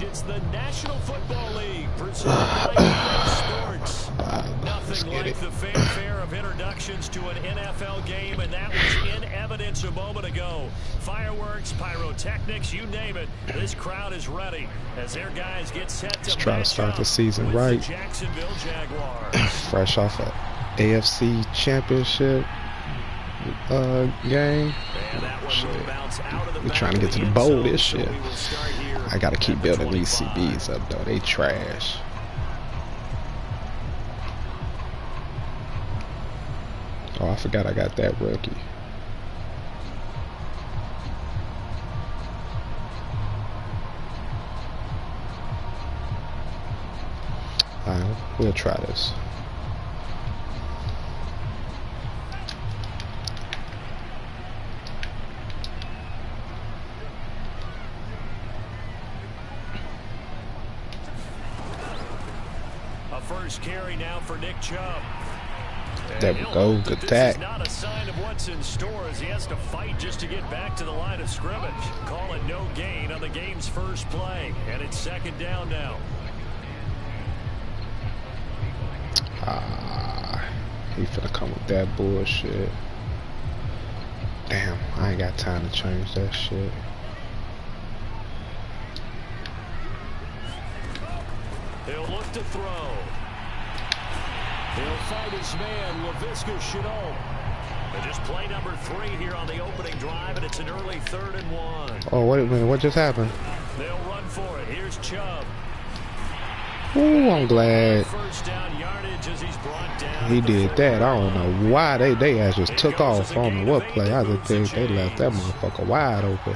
It's the National Football League presented by EA Sports. Nothing like the fanfare of introductions to an NFL game, and that was in evidence a moment ago. Fireworks, pyrotechnics, you name it. This crowd is ready as their guys get set to try to start the season right. The Jacksonville Jaguars. Fresh off an AFC Championship game. We're trying to get to the bowl this year. I gotta keep building these CBs up though. They trash. Oh, I forgot I got that rookie. Alright, we'll try this. First carry now for Nick Chubb. There we go. Good tack. Not a sign of what's in store as he has to fight just to get back to the line of scrimmage. Call it no gain on the game's first play, and it's second down now. He finna come with that bullshit. Damn, I ain't got time to change that shit. He'll look to throw. He'll fight his man, LaVisca Chenault. And just play number 3 here on the opening drive, and it's an early 3rd and 1. Oh, wait a minute. What just happened? They'll run for it. Here's Chubb. Ooh, I'm glad First down yardage as he's brought down he did that. I don't know why they ass just took off. I don't know what play. I just think they left that motherfucker wide open.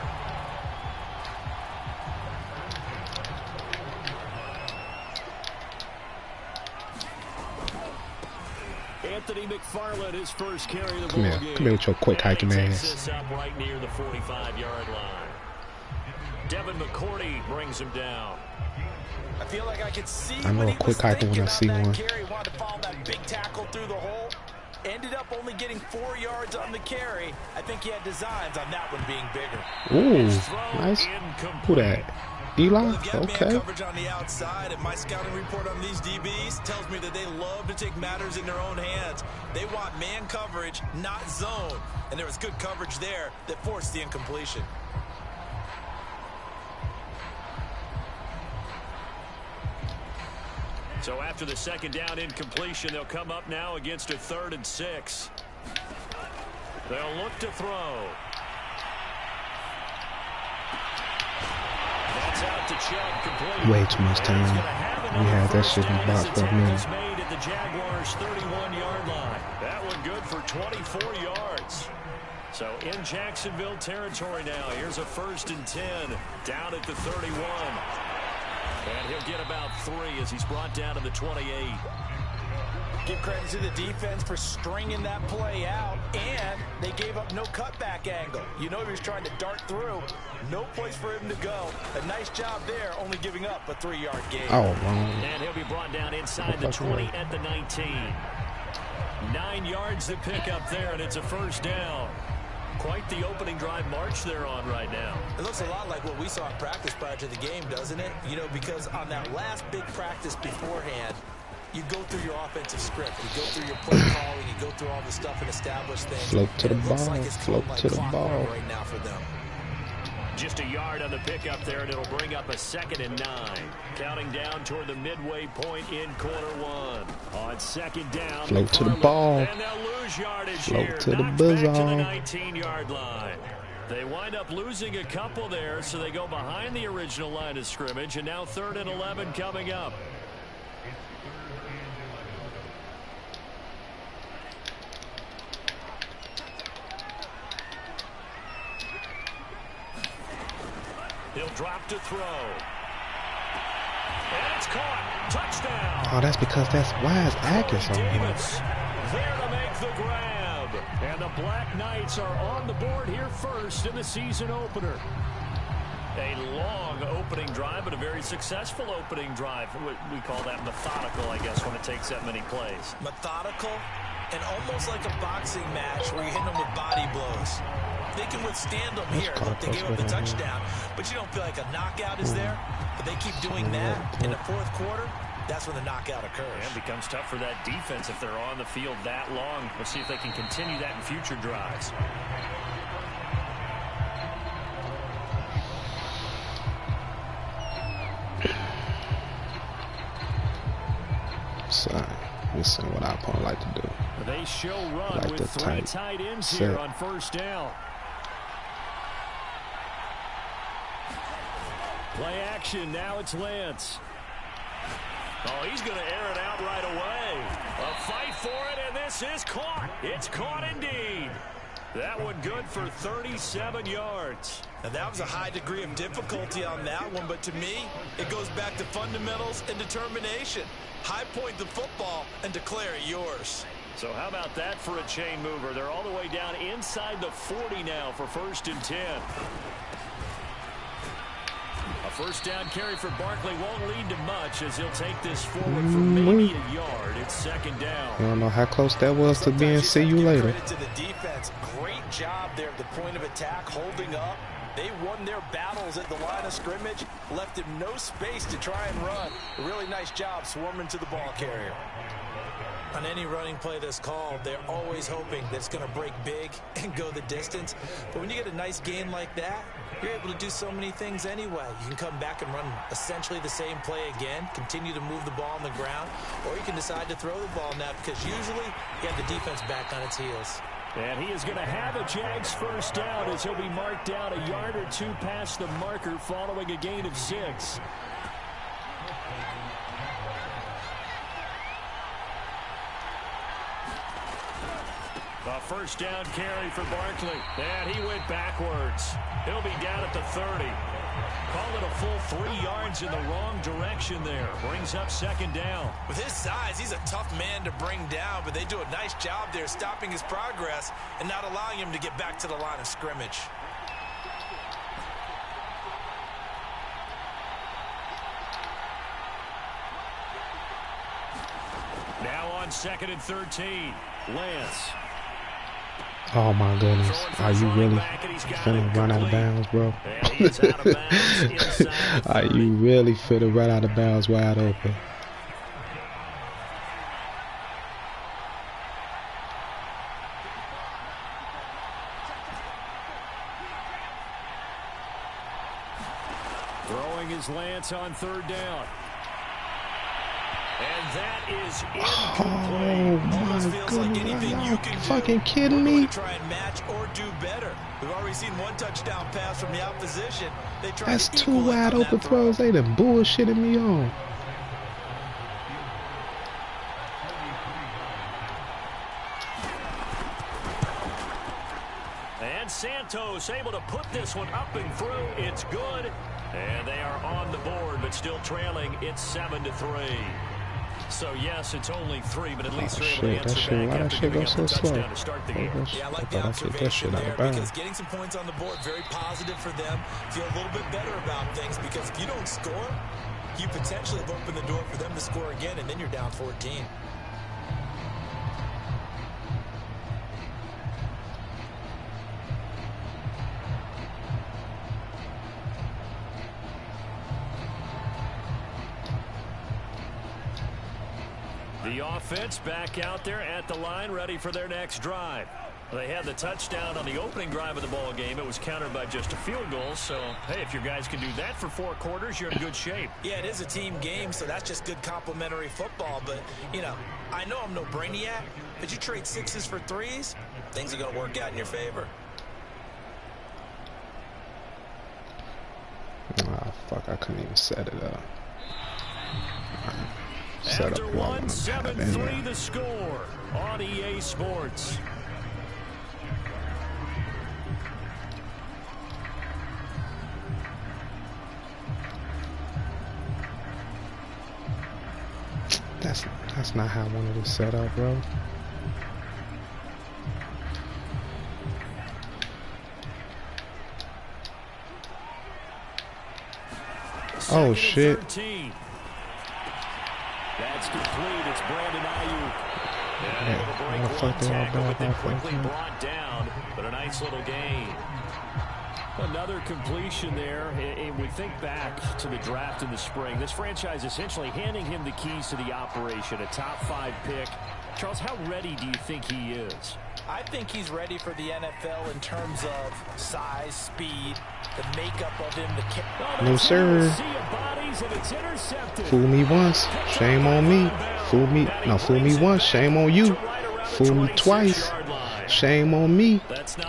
His first carry of the Come here with your quick hiking ass. Up right near the 45-yard line. Devin McCourty brings him down. I feel like I could see. I know a quick hiker when I see one. Carry, wanted to follow that big tackle through the hole. Ended up only getting 4 yards on the carry. I think he had designs on that one being bigger. Ooh, nice. Who that? Eli? Okay. Coverage on the outside, and my scouting report on these DBs tells me that they love to take matters in their own hands. They want man coverage, not zone. And there was good coverage there that forced the incompletion. So after the second down incompletion, they'll come up now against a 3rd and 6. They'll look to throw. That's out to Chubb, complete. Way too much time. We had that shit in the box for a minute. Made at the Jaguars' 31-yard line. That one good for 24 yards. So in Jacksonville territory now. Here's a 1st and 10 down at the 31. And he'll get about 3 as he's brought down to the 28. Give credit to the defense for stringing that play out, and they gave up no cutback angle. You know he was trying to dart through. No place for him to go. A nice job there, only giving up a 3-yard gain. Oh, wrong. And he'll be brought down inside the 20 at the 19. 9 yards to pick up there, and it's a 1st down. Quite the opening drive march they're on right now. It looks a lot like what we saw in practice prior to the game, doesn't it? You know, because on that last big practice beforehand, you go through your offensive script, you go through your play calling, you go through all the stuff and establish things. Float to the ball, like float to the ball. Right now for them. Just a yard on the pickup there, and it'll bring up a 2nd and 9. Counting down toward the midway point in quarter 1. On 2nd down. Float to the ball. And they'll lose yardage float here. to the Knocked back to the buzzer. 19-yard line. They wind up losing a couple there, so they go behind the original line of scrimmage, and now 3rd and 11 coming up. He'll drop to throw. And it's caught. Touchdown. Oh, that's because why is Atkins on here? There to make the grab. And the Black Knights are on the board here first in the season opener. A long opening drive, but a very successful opening drive. We call that methodical, I guess, when it takes that many plays. Methodical and almost like a boxing match where you're hitting them with body blows. they can withstand them here. Look, they gave up the touchdown, but you don't feel like a knockout is there. But they keep doing that in the fourth quarter. That's when the knockout occurs. And it becomes tough for that defense if they're on the field that long. We'll see if they can continue that in future drives. So, listen what I opponent like to do. They show run like with three tight ends here on first down. Play action. Now it's Lance. Oh, he's going to air it out right away. A fight for it, and this is caught. It's caught indeed. That one good for 37 yards. Now, that was a high degree of difficulty on that one, but to me, it goes back to fundamentals and determination. High point the football and declare it yours. So how about that for a chain mover? They're all the way down inside the 40 now for 1st and 10. A first down carry for Barkley won't lead to much as he'll take this forward for maybe a yard. It's 2nd down. I don't know how close that was to being see you later. To the defense. Great job there at the point of attack, holding up. They won their battles at the line of scrimmage, left him no space to try and run. A really nice job swarming to the ball carrier. On any running play that's called, they're always hoping that it's going to break big and go the distance. But when you get a nice gain like that, you're able to do so many things anyway. You can come back and run essentially the same play again, continue to move the ball on the ground, or you can decide to throw the ball now because usually you have the defense back on its heels. And he is going to have a Jags first down as he'll be marked down a yard or two past the marker following a gain of 6. A first down carry for Barkley. And he went backwards. He'll be down at the 30. Call it a full 3 yards in the wrong direction there. Brings up 2nd down. With his size, he's a tough man to bring down, but they do a nice job there stopping his progress and not allowing him to get back to the line of scrimmage. Now on 2nd and 13. Lance. Oh my goodness. Are you really finna run out of bounds, bro? Are you really finna run out of bounds wide open? Throwing his Lance on 3rd down. And that is incomplete. Oh my goodness. Are you fucking kidding me? Try and match or do better. We've already seen 1 touchdown pass from the opposition. That's 2 wide open throws. They done bullshitting me on. And Santos able to put this one up and through. It's good. And they are on the board, but still trailing. It's 7-3. So, yes, it's only 3, but at least they're able to answer back after giving up the touchdown to start the game. Yeah, I like the observation there because getting some points on the board, very positive for them. Feel a little bit better about things because if you don't score, you potentially have opened the door for them to score again, and then you're down 14. The offense back out there at the line, ready for their next drive. They had the touchdown on the opening drive of the ball game. It was countered by just a field goal. So, hey, if your guys can do that for 4 quarters, you're in good shape. Yeah, it is a team game, so that's just good complementary football. But, you know, I know I'm no brainiac, but you trade 6s for 3s, things are going to work out in your favor. Ah, fuck, I couldn't even set it up. After 1, 7-3 the score on EA Sports. That's not how I wanted to set up, bro. Oh shit. That's complete. It's Brandon Ayuk. And able to break one tackle, but then quickly brought down. But a nice little gain. Another completion there. And we think back to the draft in the spring. This franchise essentially handing him the keys to the operation, a top 5 pick. Charles, how ready do you think he is? I think he's ready for the NFL in terms of size, speed, the makeup of him. No, sir. Fool me once, shame on me. Fool me once, shame on you. Fool me twice, shame on me.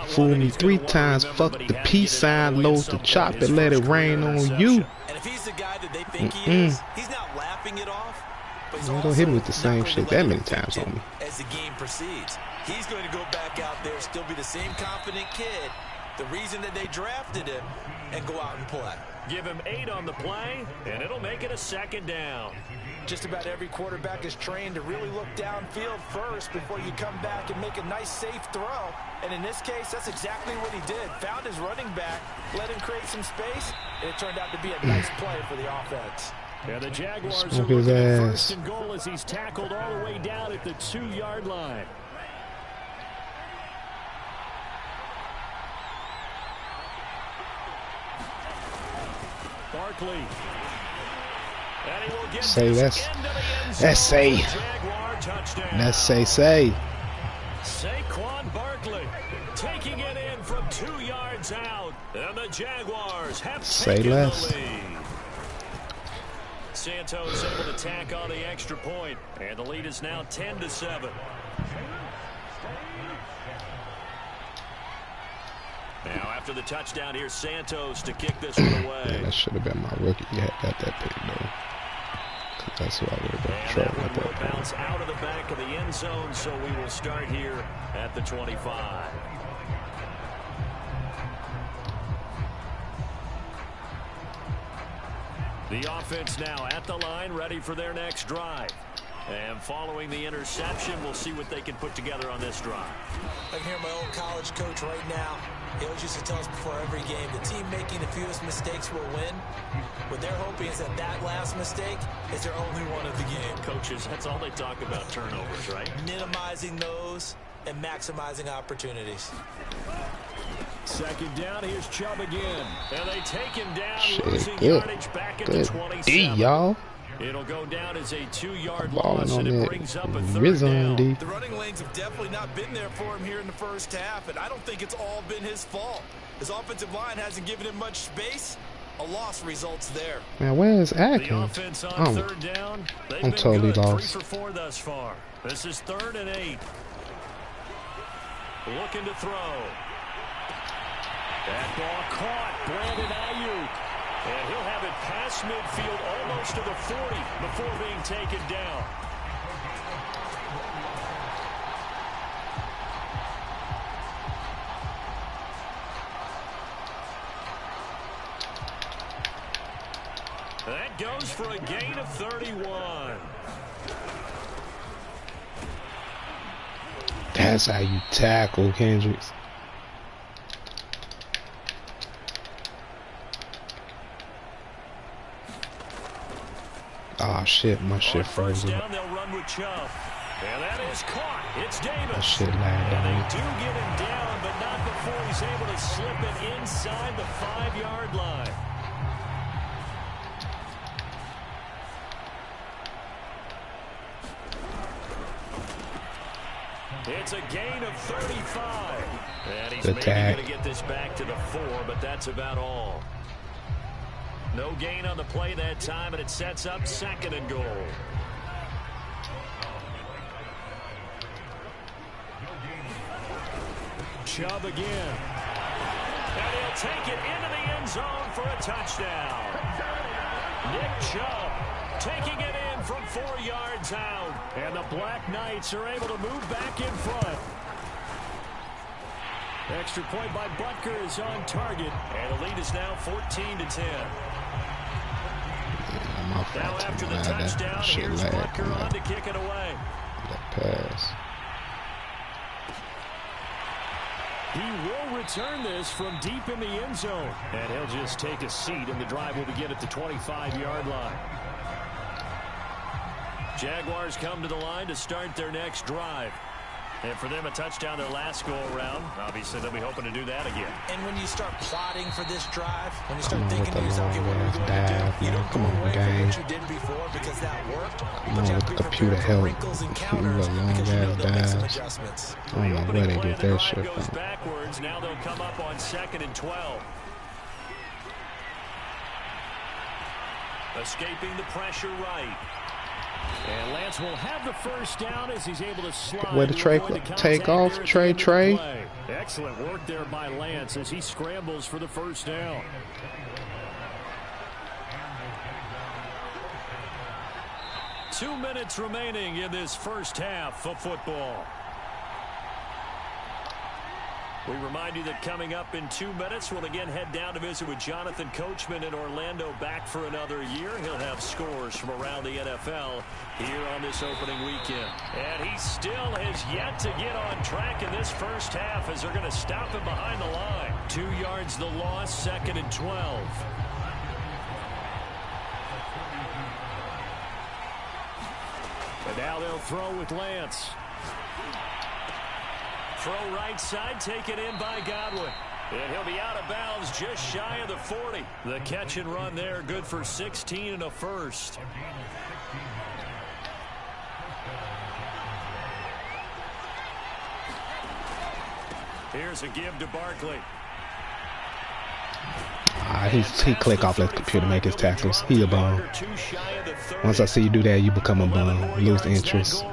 Fool me 3 times, fuck the peace sign, load the chop and let it rain on you. And if he's the guy that they think he is, he's not laughing it off. But he's don't hit me with the same shit that many times on me. As the game proceeds, he's going to go back out there, still be the same confident kid. The reason that they drafted him, and go out and play. Give him 8 on the play, and it'll make it a 2nd down. Just about every quarterback is trained to really look downfield first before you come back and make a nice, safe throw. And in this case, that's exactly what he did. Found his running back, let him create some space, and it turned out to be a nice play for the offense. Yeah, the Jaguars are looking at 1st and goal as he's tackled all the way down at the 2-yard line. Barkley. And he will get say that's say. Let's say. Saquon Barkley taking it in from 2 yards out. And the Jaguars have taken the lead. Santos able to tack on the extra point, and the lead is now 10-7. Now after the touchdown, here's Santos to kick this one away. Yeah, that should have been my rookie. He had got that pick though. That's who I would have been in trouble with. That will bounce out of the back of the end zone, so we will start here at the 25. The offense now at the line, ready for their next drive. And following the interception, we'll see what they can put together on this drive. I can hear my old college coach right now. He always used to tell us before every game, the team making the fewest mistakes will win. What they're hoping is that that last mistake is their only one of the game. Coaches, that's all they talk about, turnovers, right? Minimizing those and maximizing opportunities. 2nd down, here's Chubb again. And they take him down, losing yardage back at the 27. D, y'all. It'll go down as a 2-yard loss, and it brings up a 3rd down. The running lanes have definitely not been there for him here in the first half, and I don't think it's all been his fault. His offensive line hasn't given him much space. A loss results there. Man, where's Atkins? The offense on 3rd down. I'm totally lost. 3 for 4 thus far. This is 3rd and 8. Looking to throw. That ball caught. Brandon Ayuk. And he'll have it past midfield almost to the 40 before being taken down. That goes for a gain of 31. That's how you tackle, Kendricks. Oh shit, my shit froze. Down, they'll run with Chubb. And that is caught. It's Davis. That shit lagged and on they do get him down, but not before he's able to slip it inside the 5-yard line. It's a gain of 35. And he's maybe going to get this back to the 4, but that's about all. No gain on the play that time, and it sets up 2nd and goal. Chubb again. And he'll take it into the end zone for a touchdown. Nick Chubb taking it in from 4 yards out. And the Black Knights are able to move back in front. Extra point by Butker is on target. And the lead is now 14-10. Now after the touchdown, here's Butker on to kick it away. That pass. He will return this from deep in the end zone. And he'll just take a seat, and the drive will begin at the 25-yard line. Jaguars come to the line to start their next drive. And for them, a touchdown their last go-around. Obviously, they'll be hoping to do that again. And when you start plotting for this drive, when you start thinking to yourself, okay, what are we going to do? You don't come on, away game. from what you did before because that worked. Come on, with the computer help. Long-ass dives. I don't know where they get their shit from. Backwards. Now they'll come up on 2nd and 12. Escaping the pressure right. And Lance will have the first down as he's able to slide. Way to take off, Trey. Excellent work there by Lance as he scrambles for the first down. Two minutes remaining in this first half of football. We remind you that coming up in 2 minutes, we'll again head down to visit with Jonathan Coachman in Orlando, back for another year. He'll have scores from around the NFL here on this opening weekend. And he still has yet to get on track in this first half as they're going to stop him behind the line. 2 yards the loss, 2nd and 12. And now they'll throw with Lance. Throw right side, taken in by Godwin. And he'll be out of bounds just shy of the 40. The catch and run there, good for 16 and a first. Here's a give to Barkley. He click off, let the computer make his tackles. He a bum. Once I see you do that, you become a bum. Lose interest.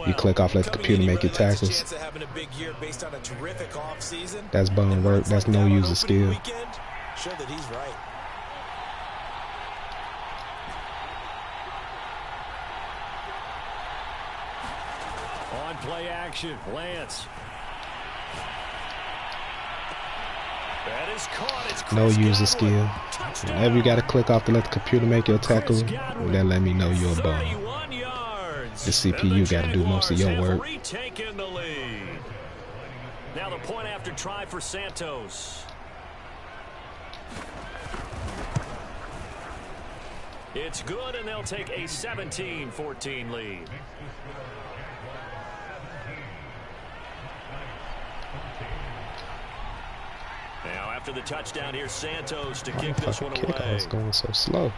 You click off, let the computer make your tackles. That's bum work. That's no user skill. Sure that he's right. On play action, Lance. That is caught. No user skill. Whenever you got to click off to let the computer make your tackle, then let me know you're a bum. The CPU got to do most of your work. Now the point after try for Santos. It's good, and they'll take a 17-14 lead. Now after the touchdown here, Santos to kick this one away. I was going so slow.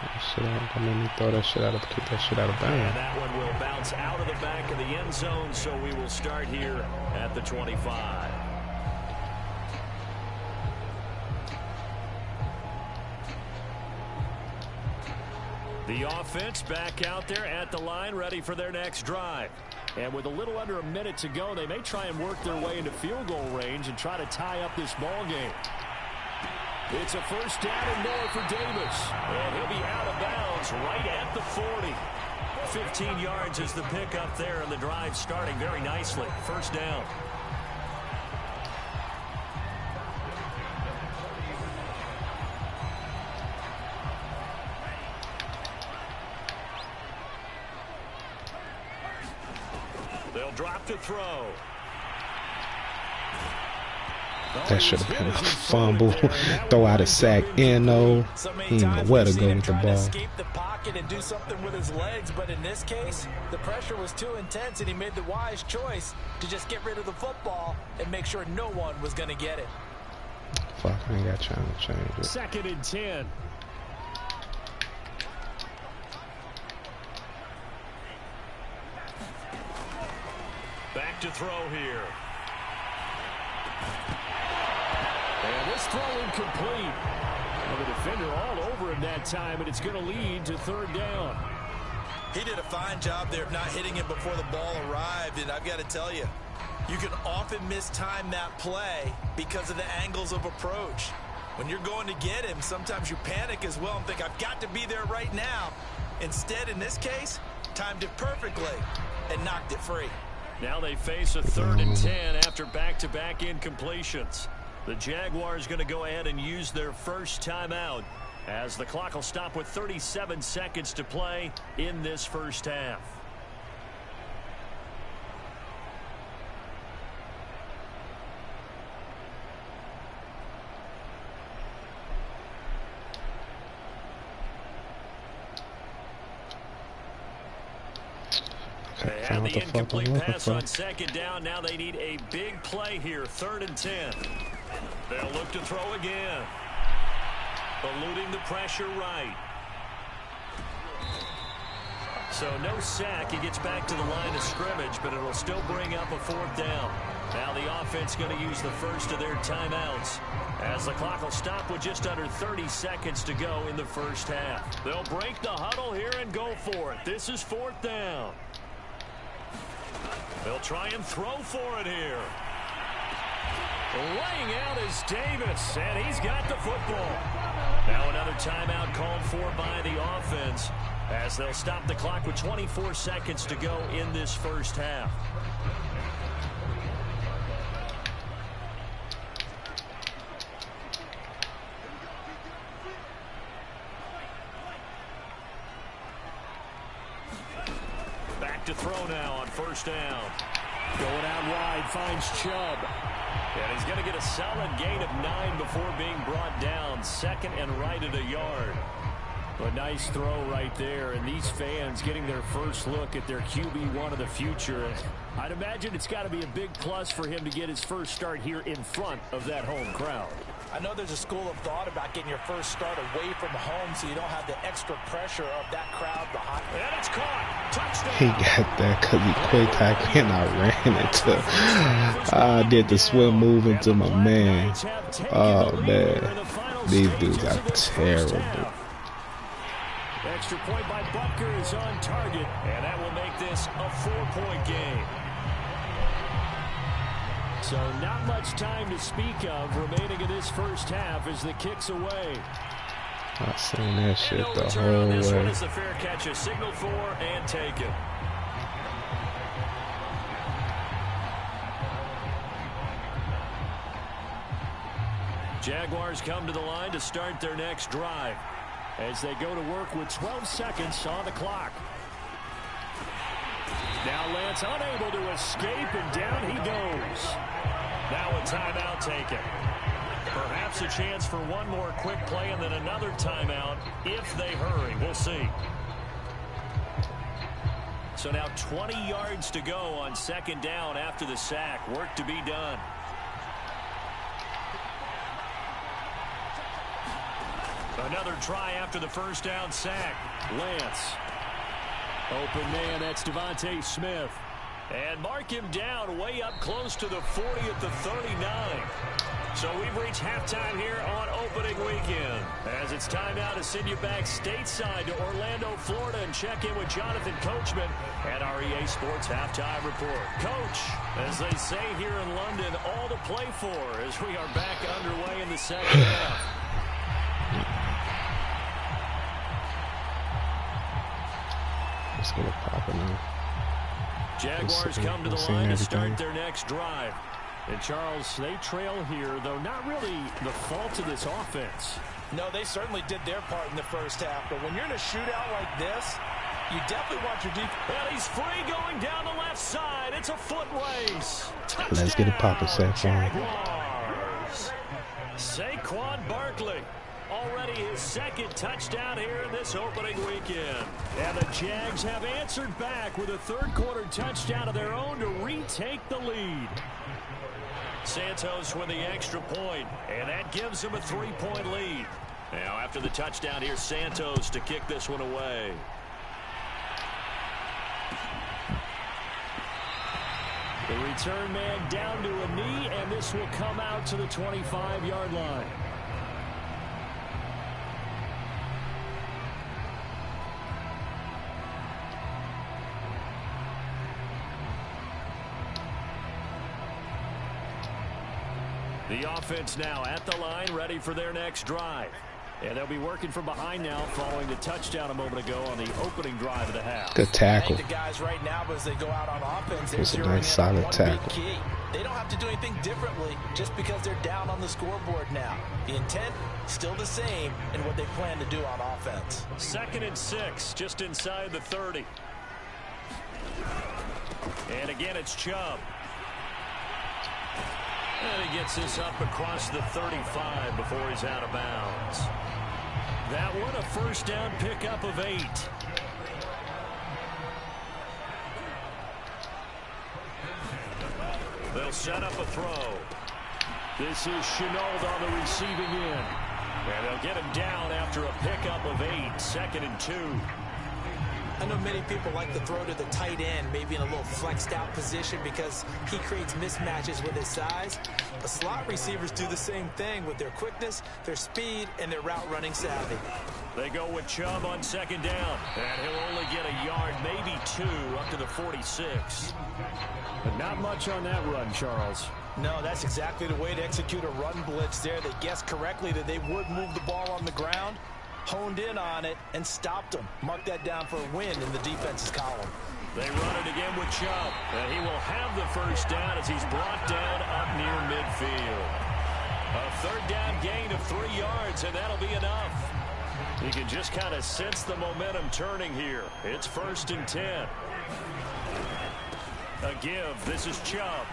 I made me throw that shit out of bounds. And that one will bounce out of the back of the end zone, so we will start here at the 25. The offense back out there at the line, ready for their next drive. And with a little under a minute to go, they may try and work their way into field goal range and try to tie up this ball game. It's a first down and more for Davis. And he'll be out of bounds right at the 40. 15 yards is the pickup there, and the drive starting very nicely. First down. They'll drop to throw. That should have been a fumble. Throw out a sack. He didn't know where to go with the ball. Escape the pocket and do something with his legs, but in this case, the pressure was too intense, and he made the wise choice to just get rid of the football and make sure no one was going to get it. Fuck, I ain't got time to change it. 2nd and 10. Back to throw here. And this throw incomplete. And the defender all over him that time, and it's going to lead to 3rd down. He did a fine job there of not hitting him before the ball arrived, and I've got to tell you, you can often mistime that play because of the angles of approach. When you're going to get him, sometimes you panic as well and think, I've got to be there right now. Instead, in this case, timed it perfectly and knocked it free. Now they face a 3rd and 10 after back-to-back incompletions. The Jaguars going to go ahead and use their first timeout as the clock will stop with 37 seconds to play in this first half. They have the incomplete pass on second down. Now they need a big play here. 3rd and 10. They'll look to throw again. Eluding the pressure right. So no sack. He gets back to the line of scrimmage, but it'll still bring up a 4th down. Now the offense going to use the first of their timeouts, as the clock will stop with just under 30 seconds to go in the first half. They'll break the huddle here and go for it. This is 4th down. They'll try and throw for it here. Laying out is Davis, and he's got the football. Now another timeout called for by the offense, as they'll stop the clock with 24 seconds to go in this first half. Back to throw now on 1st down. Going out wide, finds Chubb. And he's going to get a solid gain of 9 before being brought down. 2nd and right at a yard. A nice throw right there, and these fans getting their first look at their QB1 of the future. I'd imagine it's got to be a big plus for him to get his first start here in front of that home crowd. I know there's a school of thought about getting your first start away from home so you don't have the extra pressure of that crowd behind you. And it's caught. Touchdown. He got that because he quick tackle and I ran into. I did the swim move into my man. Oh man, these dudes are terrible. Extra point by Butker is on target, and that will make this a 4-point game. So not much time to speak of remaining in this first half as the kick's away. I seen that shit the This whole one way. is the fair catch, a signal for and take it. Jaguars come to the line to start their next drive, as they go to work with 12 seconds on the clock. Now Lance unable to escape, and down he goes. Now a timeout taken. Perhaps a chance for one more quick play and then another timeout if they hurry. We'll see. So now 20 yards to go on 2nd down after the sack. Work to be done. Another try after the 1st down sack. Lance. Open man, that's Devontae Smith. And mark him down way up close to the 40 at the 39. So we've reached halftime here on opening weekend, as it's time now to send you back stateside to Orlando, Florida, and check in with Jonathan Coachman at our EA Sports Halftime Report. Coach, as they say here in London, all to play for as we are back underway in the second half. Let's get it popping now. Jaguars come to the line to start their next drive. And Charles, they trail here, though not really the fault of this offense. No, they certainly did their part in the first half. But when you're in a shootout like this, you definitely want your defense. Well, he's free going down the left side. It's a foot race. Touchdown, Let's get it popping, Saquon. Jaguars. Saquon Barkley. Already his 2nd touchdown here in this opening weekend. And the Jags have answered back with a 3rd quarter touchdown of their own to retake the lead. Santos with the extra point, and that gives them a 3-point lead. Now after the touchdown, here's Santos to kick this one away. The return man down to a knee, and this will come out to the 25-yard line. The offense now at the line, ready for their next drive. And they'll be working from behind now following the touchdown a moment ago on the opening drive of the half. Good tackle. The guys right now, as they go out on offense, It's a nice solid tackle. They don't have to do anything differently just because they're down on the scoreboard now. The intent still the same in what they plan to do on offense. 2nd and 6, just inside the 30. And again, it's Chubb. And he gets this up across the 35 before he's out of bounds. That one, a 1st down pickup of 8. They'll set up a throw. This is Chenault on the receiving end. And they'll get him down after a pickup of 8, 2nd and 2. I know many people like to throw to the tight end, maybe in a little flexed out position because he creates mismatches with his size. But slot receivers do the same thing with their quickness, their speed, and their route running savvy. They go with Chubb on 2nd down. And he'll only get a yard, maybe 2, up to the 46. But not much on that run, Charles. No, that's exactly the way to execute a run blitz there. They guessed correctly that they would move the ball on the ground, honed in on it, and stopped them. Mark that down for a win in the defense's column. They run it again with Chubb, and he will have the first down as he's brought down up near midfield. A 3rd down gain of 3 yards, and that'll be enough. You can just kind of sense the momentum turning here. It's 1st and 10. A give. This is Chubb.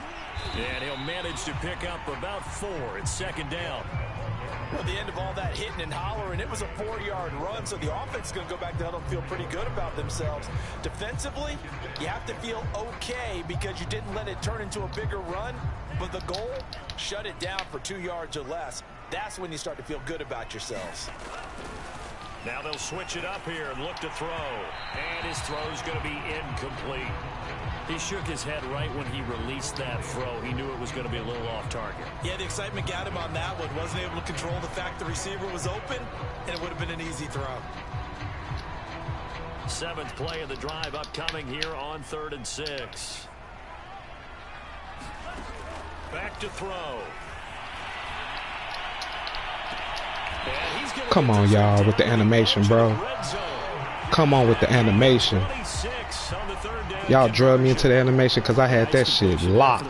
And he'll manage to pick up about 4 at 2nd down. Well, at the end of all that hitting and hollering, it was a 4-yard run, so the offense is going to go back to huddle and feel pretty good about themselves. Defensively, you have to feel okay because you didn't let it turn into a bigger run, but the goal, shut it down for 2 yards or less. That's when you start to feel good about yourselves. Now they'll switch it up here and look to throw. And his throw's going to be incomplete. He shook his head right when he released that throw. He knew it was going to be a little off target. Yeah, the excitement got him on that one. Wasn't able to control the fact the receiver was open, and it would have been an easy throw. 7th play of the drive upcoming here on 3rd and 6. Back to throw. Come on, y'all, with the animation, bro. Come on with the animation. Y'all drug me into the animation because I had that shit locked.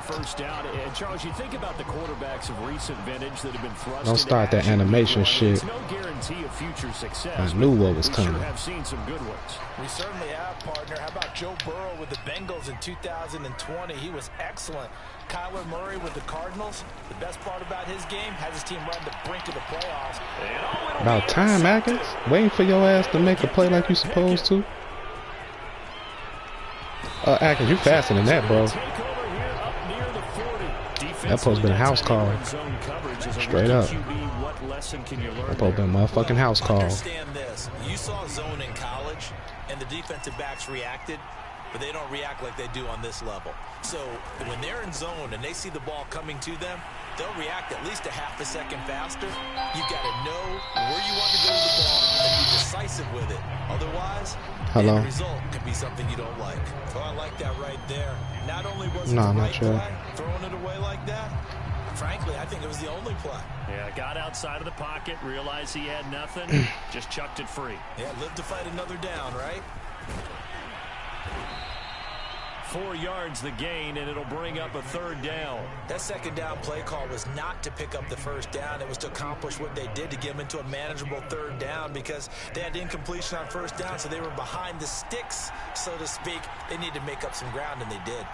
Charles, you think about the quarterbacks of recent vintage that have been thrust. Don't start that animation shit. No guarantee of future success. I knew what was coming. We sure have seen some good ones. We certainly have, partner. How about Joe Burrow with the Bengals in 2020? He was excellent. Kyler Murray with the Cardinals. The best part about his game has his team right at the brink of the playoffs. About time, Atkins. Waiting for your ass to make a play like you supposed to. Atkins, you faster than that, bro. That post been a house call. Straight up. That post been a motherfucking house call. Understand this. You saw zone in college, and the defensive backs reacted, but they don't react like they do on this level. So when they're in zone and they see the ball coming to them, they'll react at least a half a second faster. You've got to know where you want to go with the ball and be decisive with it. Otherwise, the result could be something you don't like. Oh, I like that right there. Not only was it the right play, throwing it away like that, frankly, I think it was the only play. Yeah, got outside of the pocket, realized he had nothing, just chucked it free. Yeah, live to fight another down, right? 4 yards the gain, and it'll bring up a 3rd down. That 2nd down play call was not to pick up the 1st down. It was to accomplish what they did to get them into a manageable 3rd down because they had incompletion on 1st down, so they were behind the sticks, so to speak. They needed to make up some ground, and they did.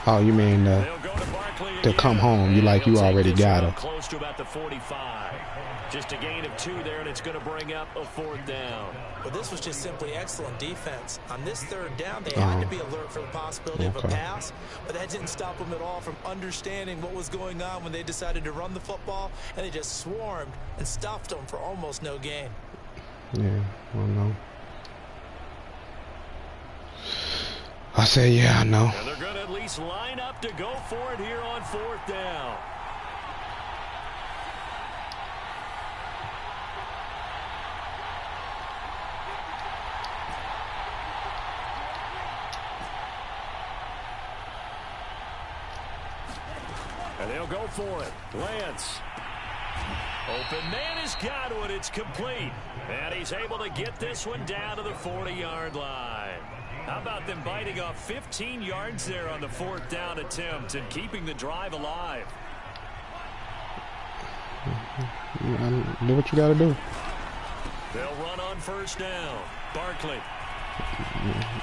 Oh, you mean to come home? You like you already got him. Close to about the 45. Just a gain of 2 there, and it's going to bring up a 4th down. Well, this was just simply excellent defense. On this 3rd down, they had to be alert for the possibility of a pass, but that didn't stop them at all from understanding what was going on when they decided to run the football, and they just swarmed and stuffed them for almost no gain. Yeah, well, no. I say, yeah, I know. And they're going to at least line up to go for it here on 4th down. And they'll go for it. Lance. Open man has got it. It's complete. And he's able to get this one down to the 40-yard line. How about them biting off 15 yards there on the 4th down attempt and keeping the drive alive? Do what you got to do. They'll run on 1st down. Barkley.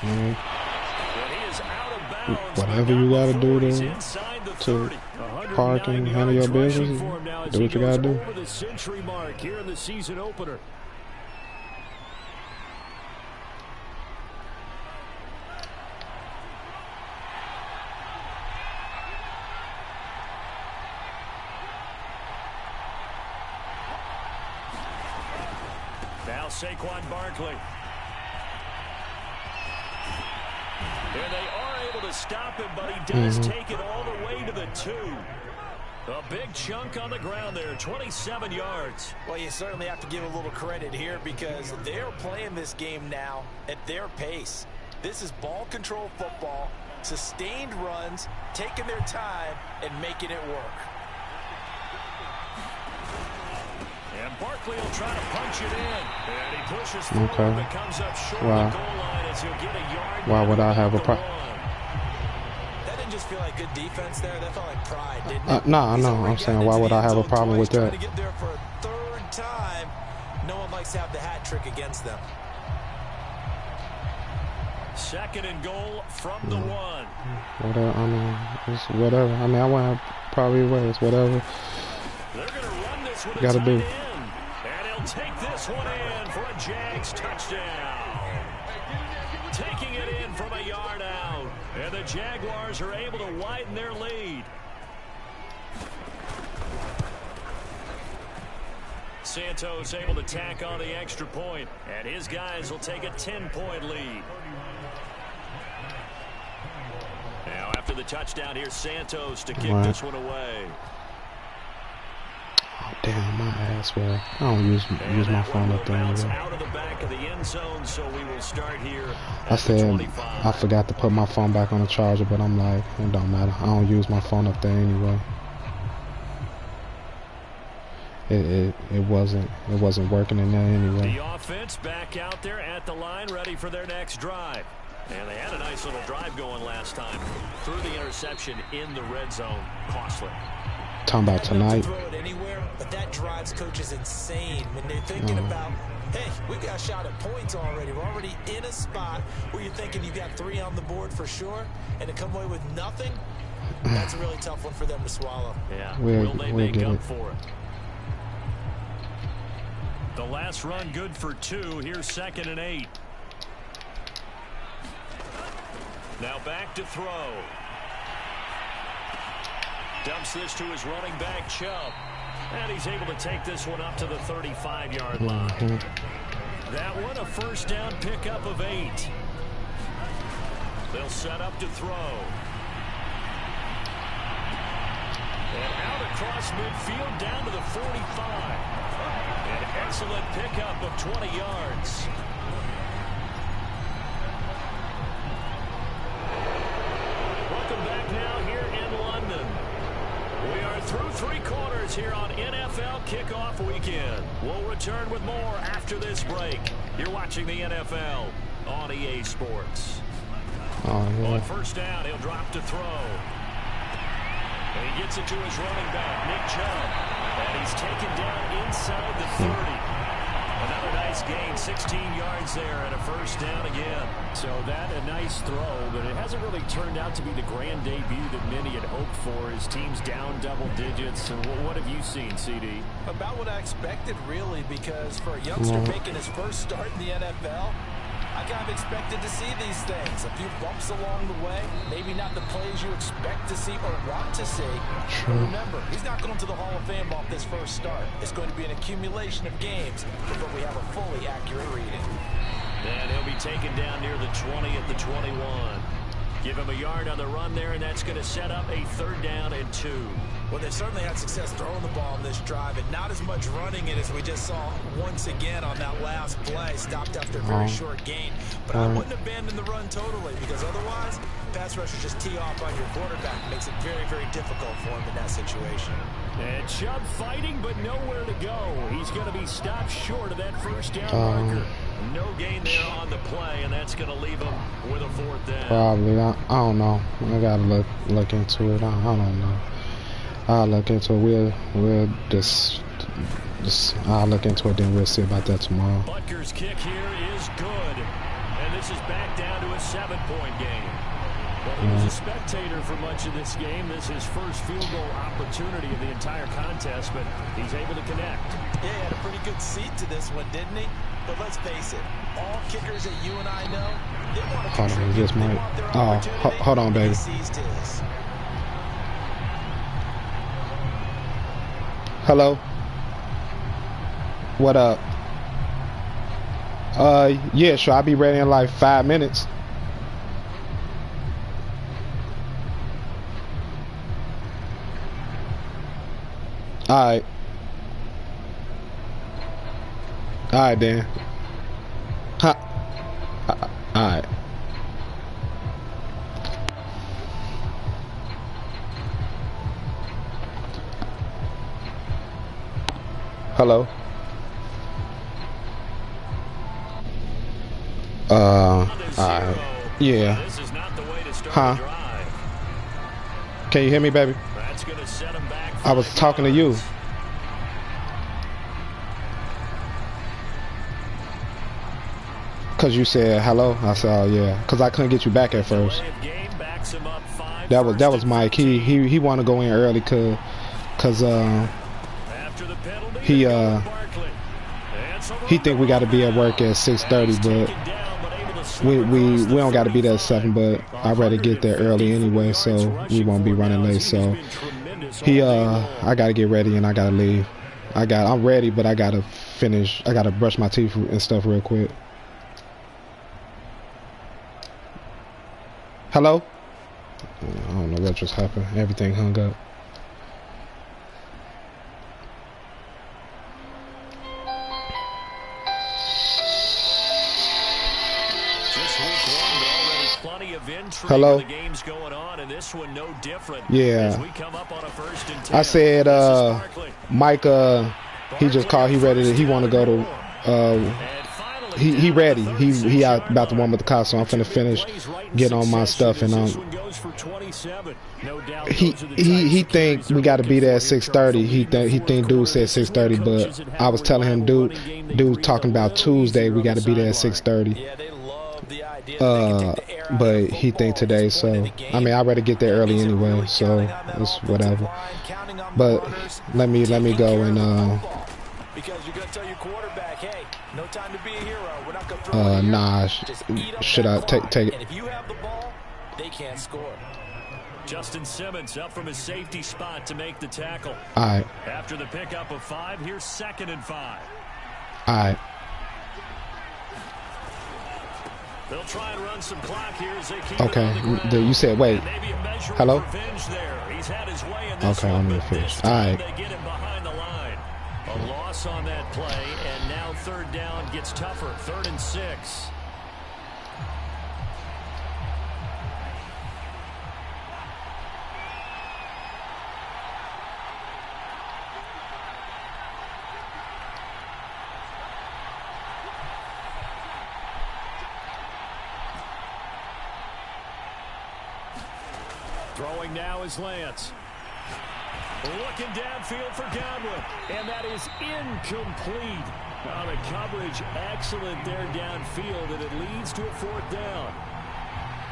And he is out of bounds. Whatever you got to do to park and handle your business, do what you got to do. Over the century mark here in the season opener. Now Saquon Barkley. And they are able to stop him, but he does take it all the way to the 2. A big chunk on the ground there, 27 yards. Well, you certainly have to give a little credit here because they're playing this game now at their pace. This is ball control football, sustained runs, taking their time, and making it work. And Barkley will try to punch it in. And he pushes forward, but comes up short of the goal line as he'll get a yard. Why would I have a problem? That didn't just feel like good defense there. That felt like pride, didn't it? No, I know. I'm saying, why would I have a problem with that? To get there for a third time. No one likes to have the hat trick against them. 2nd and goal from the 1. Whatever. I mean, it's whatever. I mean, I want to probably way. It's whatever. They're going to run this with a Gotta tight do. end. And he'll take this one in for a Jags touchdown. Taking it in from a yard out. And the Jaguars are able to widen their lead. Santos able to tack on the extra point. And his guys will take a 10-point lead. Now after the touchdown, here's Santos to kick this one away. Oh, damn, my ass. Well, I don't use my phone up there anyway. Out of the back of the end zone, so we will start here. I said I forgot to put my phone back on the charger, but I'm like, it don't matter. I don't use my phone up there anyway. It wasn't working in there anyway. The offense back out there at the line, ready for their next drive. And they had a nice little drive going last time. Threw the interception in the red zone. Costly. Talking about tonight. Throw it anywhere, but that drives coaches insane when they're thinking about, hey, we got a shot at points already. We're already in a spot where you're thinking you got 3 on the board for sure, and to come away with nothing, that's a really tough one for them to swallow. Yeah, will they make up for it? The last run good for 2. Here's 2nd and 8. Now back to throw. Dumps this to his running back, Chubb. And he's able to take this one up to the 35-yard line. That one a first down pickup of 8. They'll set up to throw. And out across midfield down to the 45. An excellent pickup of 20 yards. Welcome back now here in London. We are through 3 quarters here on NFL Kickoff Weekend. We'll return with more after this break. You're watching the NFL on EA Sports. On first down, he'll drop to throw. And he gets it to his running back, Nick Chubb. And he's taken down inside the 30. Another nice gain, 16 yards there, and a first down again. So that a nice throw, but it hasn't really turned out to be the grand debut that many had hoped for. His team's down double digits. And what have you seen, CD? About what I expected, really, because for a youngster making his first start in the NFL, I kind of expected to see these things. A few bumps along the way, maybe not the plays you expect to see or want to see. But remember, he's not going to the Hall of Fame off this first start. It's going to be an accumulation of games before we have a fully accurate reading. And he'll be taken down near the 20 at the 21. Give him a yard on the run there, and that's going to set up a 3rd down and 2. Well, they've certainly had success throwing the ball in this drive, and not as much running it as we just saw once again on that last play. Stopped after a very short gain. But I wouldn't abandon the run totally, because otherwise, pass rushers just tee off on your quarterback. It makes it very, very difficult for him in that situation. And Chubb fighting, but nowhere to go. He's going to be stopped short of that first down marker. No gain there on the play, and that's going to leave him with a 4th down. Probably. I don't know. I got to look into it. I don't know. I'll look into it. We'll just I'll look into it, then we'll see about that tomorrow. Butker's kick here is good. And this is back down to a 7-point game. Well, he was a spectator for much of this game. This is his first field goal opportunity of the entire contest, but he's able to connect. Yeah, he had a pretty good seat to this one, didn't he? But let's face it, all kickers that you and I know, they want to contribute. Hold on, baby. Hello. What up? Yeah, sure. I'll be ready in like 5 minutes. Alright. Alright, then. Huh. Alright. Hello. Alright. Yeah. Huh? Can you hear me, baby? I was talking to you. Cause you said hello. I said, oh yeah. Cause I couldn't get you back at first. That was Mike. He want to go in early cause he think we got to be at work at 6:30, but we don't got to be there at 7. But I'd rather get there early anyway, so we won't be running late. So I gotta get ready and I gotta leave. I'm ready, but I gotta finish. I gotta brush my teeth and stuff real quick. Hello? I don't know what just happened. Everything hung up. Hello. The game's going on, and this one no different. Yeah. As we come up on a 1st and 10. I said Mike he just called, he ready to, he want to go to he ready. He out about to warm up the car, so I'm finna finish getting on my stuff, and he think we got to be there at 6:30. He think dude said 6:30, but I was telling him dude talking about Tuesday we got to be there at 6:30. But he think today, so I mean I'd rather get there early anyway, so it's whatever. But let me go and because you're gonna tell your quarterback, hey, no time to be a hero. We're not gonna throw it. Nah, should I take it? And if you have the ball, they can't score. Justin Simmons up from his safety spot to make the tackle. All right. After the pickup of 5, here's 2nd and 5. All right. They'll try and run some clock here as they keep okay. You said wait. Hello. Okay, I'm gonna finish. All right. They get him behind the line. A loss on that play, and now 3rd down gets tougher. 3rd and 6. Throwing now is Lance. Looking downfield for Godwin. And that is incomplete. The coverage excellent there downfield, and it leads to a 4th down.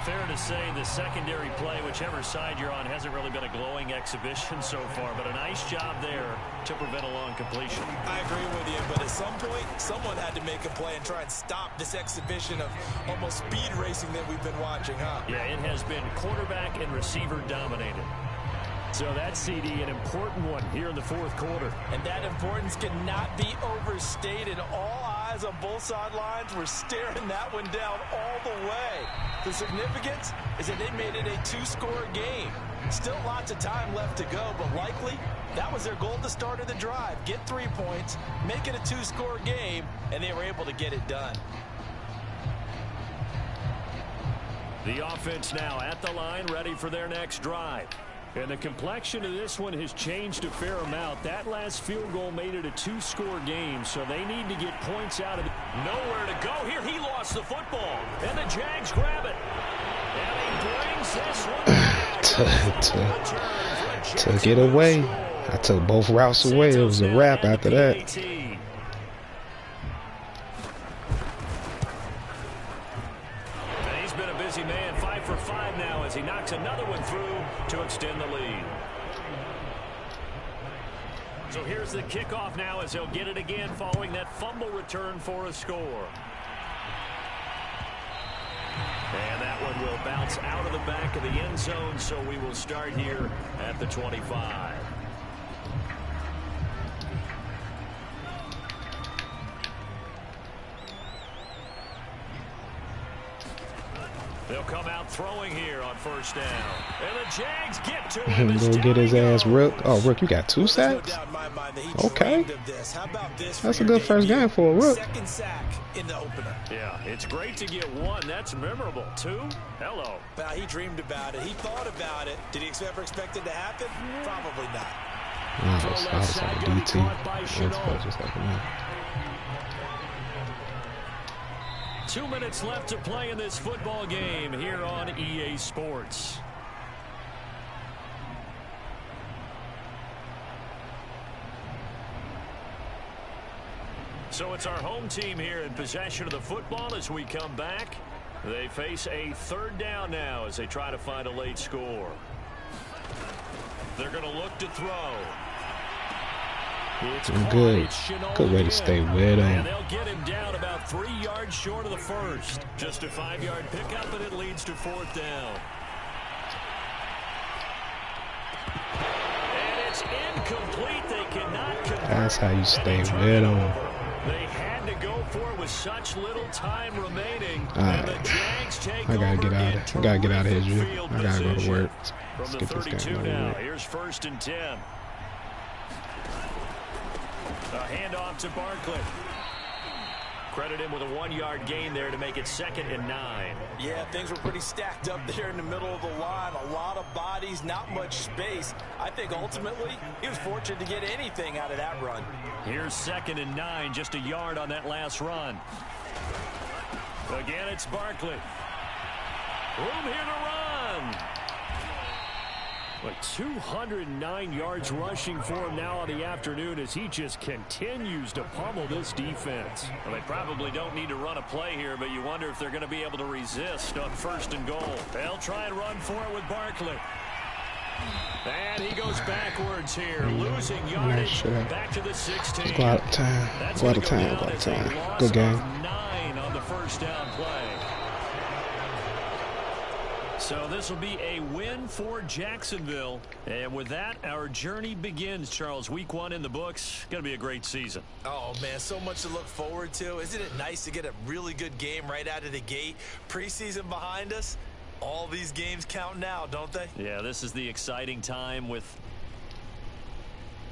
Fair to say the secondary play, whichever side you're on, hasn't really been a glowing exhibition so far, but a nice job there to prevent a long completion. I agree with you, but at some point, someone had to make a play and try and stop this exhibition of almost speed racing that we've been watching, huh? Yeah, it has been quarterback and receiver dominated. So that CD, an important one here in the 4th quarter. And that importance cannot be overstated. All eyes on both sidelines were staring that one down all the way. The significance is that they made it a 2-score game. Still lots of time left to go, but likely that was their goal at the start of the drive. Get 3 points, make it a 2-score game, and they were able to get it done. The offense now at the line, ready for their next drive. And the complexion of this one has changed a fair amount. That last field goal made it a 2-score game, so they need to get points out of it. Nowhere to go here. He lost the football, and the Jags grab it. And he brings this one took it away. I took both routes away. It was a wrap after that. He's been a busy man. 5 for 5 now as he knocks another one through to extend the lead. So here's the kickoff now as they'll get it again following that fumble return for a score. And that one will bounce out of the back of the end zone, so we will start here at the 25. They'll come out throwing here on first down. And the Jags get to him. Go get his ass, Rook. Oh, Rook, you got 2 sacks? Okay. That's a good first game for a Rook. Second sack in the opener. Yeah, it's great to get 1. That's memorable. 2? Hello. Well, he dreamed about it. He thought about it. Did he ever expect it to happen? Probably not. I was like a DT. Just like that. 2 minutes left to play in this football game here on EA Sports. So it's our home team here in possession of the football as we come back. They face a third down now as they try to find a late score. They're going to look to throw. It's good. Good way to stay with him. And they'll get him down about 3 yards short of the first. Just a 5-yard pickup, and it leads to 4th down. And it's incomplete. They cannot convert. That's how you stay with him. They had to go for it with such little time remaining. And the Jags take I gotta get out of. I gotta get out of here, Drew. I gotta go to work. Let's get this game over now. with. Here's 1st and 10. A handoff to Barkley. Credit him with a 1-yard gain there to make it 2nd and 9. Yeah, things were pretty stacked up there in the middle of the line. A lot of bodies, not much space. I think ultimately he was fortunate to get anything out of that run. Here's 2nd and 9, just a yard on that last run. Again, it's Barkley. Room here to run. But 209 yards rushing for him now on the afternoon as he just continues to pummel this defense. Well, they probably don't need to run a play here, but you wonder if they're going to be able to resist on 1st and goal. They'll try and run for it with Barkley. And he goes backwards here, losing yardage back to the 16. Go out of time. Go out of time. Go out of time. Good game. 9 on the 1st down play. So this will be a win for Jacksonville. And with that, our journey begins, Charles. Week 1 in the books. Going to be a great season. Oh, man, so much to look forward to. Isn't it nice to get a really good game right out of the gate? Preseason behind us. All these games count now, don't they? Yeah, this is the exciting time with